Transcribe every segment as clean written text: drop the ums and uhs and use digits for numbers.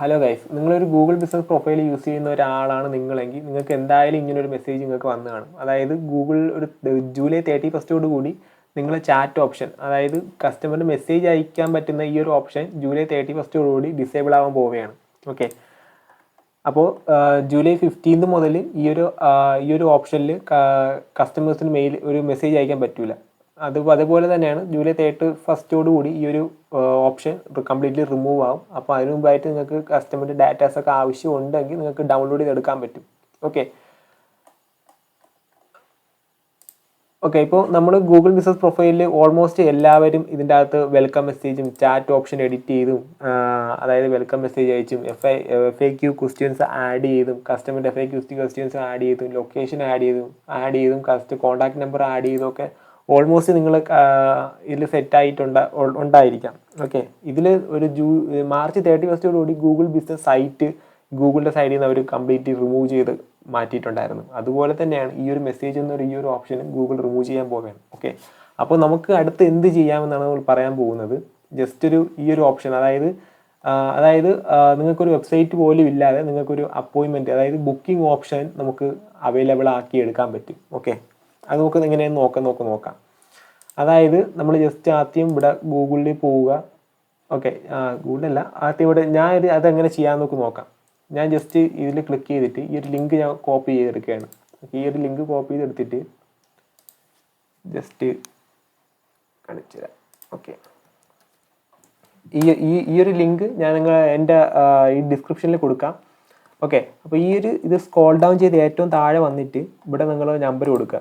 Hello guys, നിങ്ങളൊരു Google business profile use ചെയ്യുന്ന ഒരാളാണ് നിങ്ങളെങ്കിൽ നിങ്ങൾക്ക് എന്തായാലും ഇങ്ങനൊരു മെസ്സേജ് നിങ്ങൾക്ക് വന്നു കാണും. അതായത് ഗൂഗിൾ ഒരു ജൂലൈ 31 കൂടി നിങ്ങൾ ചാറ്റ് ഓപ്ഷൻ, അതായത് കസ്റ്റമറിന് മെസ്സേജ് അയക്കാൻ പറ്റുന്ന ഈ ഒരു ഓപ്ഷൻ ജൂലൈ 31 കൂടി ഡിസേബിൾ ആവാൻ പോവുകയാണ്. ഓക്കെ, അപ്പോൾ ജൂലൈ 15 മുതൽ ഈ ഒരു ഓപ്ഷനിൽ കസ്റ്റമേഴ്സിന് ഒരു മെസ്സേജ് അയക്കാൻ പറ്റില്ല. അതുപോലെ തന്നെയാണ് ജൂലൈ 31 കൂടി ഈ ഒരു ഓപ്ഷൻ കംപ്ലീറ്റ്ലി റിമൂവ് ആവും. അപ്പോൾ അതിന് മുമ്പായിട്ട് നിങ്ങൾക്ക് കസ്റ്റമറിൻ്റെ ഡാറ്റാസൊക്കെ ആവശ്യമുണ്ടെങ്കിൽ നിങ്ങൾക്ക് ഡൗൺലോഡ് ചെയ്തെടുക്കാൻ പറ്റും. ഓക്കെ, ഇപ്പോൾ നമ്മൾ ഗൂഗിൾ ബിസിനസ് പ്രൊഫൈലിൽ ഓൾമോസ്റ്റ് എല്ലാവരും ഇതിൻ്റെ അകത്ത് വെൽക്കം മെസ്സേജും ചാറ്റ് ഓപ്ഷൻ എഡിറ്റ് ചെയ്തും, അതായത് വെൽക്കം മെസ്സേജ് അയച്ചും FAQ ക്വസ്റ്റ്യൻസ് ആഡ് ചെയ്തും, കസ്റ്റമറിൻ്റെ FAQ ക്വസ്റ്റ്യൻസ് ആഡ് ചെയ്തും, ലൊക്കേഷൻ ആഡ് ചെയ്തും കോൺടാക്ട് നമ്പർ ആഡ് ചെയ്തും ഒക്കെ ഓൾമോസ്റ്റ് നിങ്ങൾ ഇതിൽ ഉണ്ടായിരിക്കാം. ഓക്കെ, ഇതിൽ ഒരു മാർച്ച് 31 കൂടി ഗൂഗിൾ ബിസിനസ് സൈറ്റ് ഗൂഗിളിൻ്റെ സൈഡിൽ നിന്ന് അവർ കംപ്ലീറ്റ് റിമൂവ് ചെയ്ത് മാറ്റിയിട്ടുണ്ടായിരുന്നു. അതുപോലെ തന്നെയാണ് ഈ ഒരു മെസ്സേജ് ഈ ഒരു ഓപ്ഷൻ ഗൂഗിൾ റിമൂവ് ചെയ്യാൻ പോവുകയാണ്. ഓക്കെ, അപ്പോൾ നമുക്ക് അടുത്ത് എന്ത് ചെയ്യാമെന്നാണ് നമ്മൾ പറയാൻ പോകുന്നത്. ജസ്റ്റ് ഈ ഒരു ഓപ്ഷൻ, അതായത് നിങ്ങൾക്കൊരു വെബ്സൈറ്റ് പോലും ഇല്ലാതെ നിങ്ങൾക്കൊരു അപ്പോയിൻമെൻറ്റ്, അതായത് ബുക്കിംഗ് ഓപ്ഷൻ നമുക്ക് അവൈലബിൾ ആക്കി എടുക്കാൻ പറ്റും. ഓക്കെ, അത് നമുക്ക് എങ്ങനെയെന്ന് നോക്കാം. അതായത് നമ്മൾ ജസ്റ്റ് ആദ്യം ഇവിടെ ഗൂഗിളിൽ പോവുക. ഓക്കെ, ഗൂഗിളല്ല, ആദ്യം ഇവിടെ അതെങ്ങനെ ചെയ്യാമെന്ന് നോക്കാം. ഞാൻ ജസ്റ്റ് ഇതിൽ ക്ലിക്ക് ചെയ്തിട്ട് ഈ ഒരു ലിങ്ക് ഞാൻ കോപ്പി ചെയ്തെടുക്കുകയാണ്. ഈ ഒരു ലിങ്ക് കോപ്പി ചെയ്തെടുത്തിട്ട് ജസ്റ്റ് കാണിച്ചു തരാം. ഓക്കെ, ഈ ഒരു ലിങ്ക് ഞാൻ എൻ്റെ ഈ ഡിസ്ക്രിപ്ഷനിൽ കൊടുക്കാം. ഓക്കെ, അപ്പോൾ ഇത് സ്ക്രോൾ ഡൗൺ ചെയ്ത് ഏറ്റവും താഴെ വന്നിട്ട് ഇവിടെ നിങ്ങൾ നമ്പർ കൊടുക്കുക.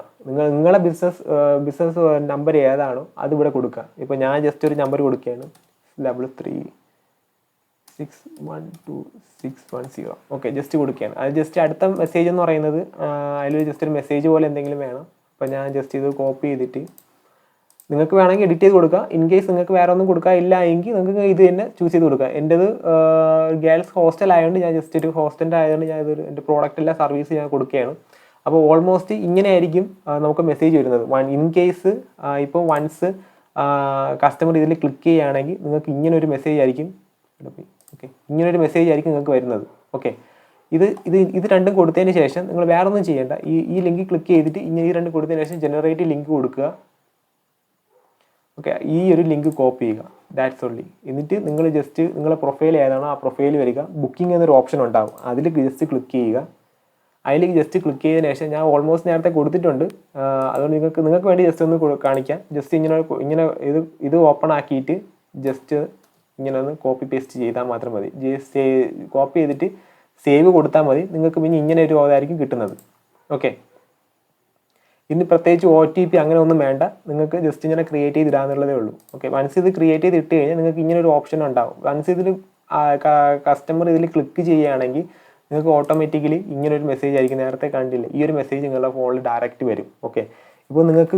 നിങ്ങളെ ബിസിനസ് നമ്പർ ഏതാണോ അത് ഇവിടെ കൊടുക്കുക. ഇപ്പോൾ ഞാൻ ജസ്റ്റ് ഒരു നമ്പർ കൊടുക്കുകയാണ്, 33612610. ഓക്കെ, ജസ്റ്റ് കൊടുക്കുകയാണ്. അത് ജസ്റ്റ് അടുത്ത മെസ്സേജ് എന്ന് പറയുന്നത് അതിൽ ജസ്റ്റ് ഒരു മെസ്സേജ് പോലെ എന്തെങ്കിലും വേണം. അപ്പോൾ ഞാൻ ജസ്റ്റ് ഇത് കോപ്പി ചെയ്തിട്ട് നിങ്ങൾക്ക് വേണമെങ്കിൽ എഡിറ്റ് ചെയ്ത് കൊടുക്കുക. ഇൻ കേസ് നിങ്ങൾക്ക് വേറെ ഒന്നും കൊടുക്കുക ഇല്ല എങ്കിൽ നിങ്ങൾക്ക് ഇത് തന്നെ ചൂസ് ചെയ്ത് കൊടുക്കുക. എൻ്റെത് ഗേൾസ് ഹോസ്റ്റൽ ആയതുകൊണ്ട് ഞാൻ ജസ്റ്റ് ഒരു ഹോസ്റ്റലിൻ്റെ ആയതുകൊണ്ട് ഞാൻ എൻ്റെ പ്രോഡക്റ്റിലെ സർവീസ് ഞാൻ കൊടുക്കുകയാണ്. അപ്പോൾ ഓൾമോസ്റ്റ് ഇങ്ങനെയായിരിക്കും നമുക്ക് മെസ്സേജ് വരുന്നത്. ഇൻ കേസ് ഇപ്പോൾ വൺസ് കസ്റ്റമർ ഇതിൽ ക്ലിക്ക് ചെയ്യുകയാണെങ്കിൽ നിങ്ങൾക്ക് ഇങ്ങനൊരു മെസ്സേജ് ആയിരിക്കും. ഓക്കെ, ഇങ്ങനൊരു മെസ്സേജ് ആയിരിക്കും നിങ്ങൾക്ക് വരുന്നത്. ഓക്കെ, ഇത് രണ്ടും കൊടുത്തതിന് ശേഷം നിങ്ങൾ വേറെ ഒന്നും ചെയ്യേണ്ട. ഈ ലിങ്ക് ക്ലിക്ക് ചെയ്തിട്ട് ഈ രണ്ടും കൊടുത്തതിന് ശേഷം ജനറേറ്റ് ലിങ്ക് കൊടുക്കുക. ഓക്കെ, ഈ ഒരു ലിങ്ക് കോപ്പി ചെയ്യുക, ദാറ്റ്സ് ഓൺലി. എന്നിട്ട് നിങ്ങൾ ജസ്റ്റ് നിങ്ങളുടെ പ്രൊഫൈൽ ഏതാണോ ആ പ്രൊഫൈൽ വരിക. ബുക്കിംഗ് എന്നൊരു ഓപ്ഷൻ ഉണ്ടാകും, അതിൽ ജസ്റ്റ് ക്ലിക്ക് ചെയ്യുക. അതിലേക്ക് ജസ്റ്റ് ക്ലിക്ക് ചെയ്തതിന് ശേഷം ഞാൻ ഓൾമോസ്റ്റ് നേരത്തെ കൊടുത്തിട്ടുണ്ട്, അതുകൊണ്ട് നിങ്ങൾക്ക് വേണ്ടി ജസ്റ്റ് ഒന്ന് കാണിക്കാം. ജസ്റ്റ് ഇങ്ങനെ ഇത് ഓപ്പൺ ആക്കിയിട്ട് ജസ്റ്റ് ഇങ്ങനെ ഒന്ന് കോപ്പി പേസ്റ്റ് ചെയ്താൽ മാത്രം മതി. ജസ്റ്റ് കോപ്പി ചെയ്തിട്ട് സേവ് കൊടുത്താൽ മതി. നിങ്ങൾക്ക് പിന്നെ ഇങ്ങനെ ഒരു ഇതായിരിക്കും കിട്ടുന്നത്. ഓക്കെ, ഇന്ന് പ്രത്യേകിച്ച് OTP അങ്ങനെ ഒന്നും വേണ്ട, നിങ്ങൾക്ക് ജസ്റ്റ് ഇങ്ങനെ ക്രിയേറ്റ് ചെയ്തിടാന്നുള്ളതേ ഉള്ളൂ. ഓക്കെ, വൺസ് ഇത് ക്രിയേറ്റ് ചെയ്ത് ഇട്ട് കഴിഞ്ഞാൽ നിങ്ങൾക്ക് ഇങ്ങനെ ഒരു ഓപ്ഷൻ ഉണ്ടാവും. വൺസ് ഇതിൽ കസ്റ്റമർ ഇതിൽ ക്ലിക്ക് ചെയ്യുകയാണെങ്കിൽ നിങ്ങൾക്ക് ഓട്ടോമാറ്റിക്കലി ഇങ്ങനൊരു മെസ്സേജ് ആയിരിക്കും. നേരത്തെ കണ്ടില്ല, ഈ ഒരു മെസ്സേജ് നിങ്ങളുടെ ഫോണിൽ ഡയറക്റ്റ് വരും. ഓക്കെ, ഇപ്പോൾ നിങ്ങൾക്ക്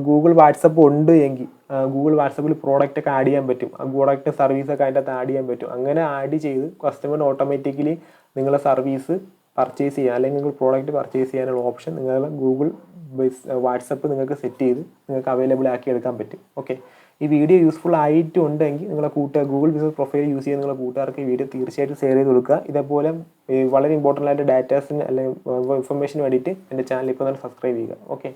ഗൂഗിൾ വാട്സപ്പ് ഉണ്ട് എങ്കിൽ ഗൂഗിൾ വാട്സപ്പിൽ പ്രോഡക്റ്റ് ഒക്കെ ആഡ് ചെയ്യാൻ പറ്റും. ആ പ്രോഡക്റ്റ് സർവീസൊക്കെ അതിൻ്റെ അകത്ത് ആഡ് ചെയ്യാൻ പറ്റും. അങ്ങനെ ആഡ് ചെയ്ത് കസ്റ്റമറിന് ഓട്ടോമാറ്റിക്കലി നിങ്ങളുടെ സർവീസ് പർച്ചേസ് ചെയ്യാൻ അല്ലെങ്കിൽ നിങ്ങൾ പ്രോഡക്റ്റ് പർച്ചേസ് ചെയ്യാനുള്ള ഓപ്ഷൻ നിങ്ങളുടെ ഗൂഗിൾ വാട്സപ്പ് നിങ്ങൾക്ക് സെറ്റ് ചെയ്ത് നിങ്ങൾക്ക് അവൈലബിൾ ആക്കി എടുക്കാൻ പറ്റും. ഓക്കെ, ഈ വീഡിയോ യൂസ്ഫുൾ ആയിട്ടുണ്ടെങ്കിൽ നിങ്ങളെ ഗൂഗിൾ ബിസിനസ് പ്രൊഫൈൽ യൂസ് ചെയ്യുന്ന നിങ്ങളുടെ കൂട്ടുകാർക്ക് ഈ വീഡിയോ തീർച്ചയായിട്ടും ഷെയർ ചെയ്ത് കൊടുക്കുക. ഇതേപോലെ വളരെ ഇമ്പോർട്ടൻ്റ് ആയിട്ട് ഡാറ്റാസിന് അല്ലെങ്കിൽ ഇൻഫർമേഷന് വേണ്ടിയിട്ട് എൻ്റെ ചാനൽ ഇപ്പോൾ തന്നെ സബ്സ്ക്രൈബ് ചെയ്യുക. ഓക്കെ.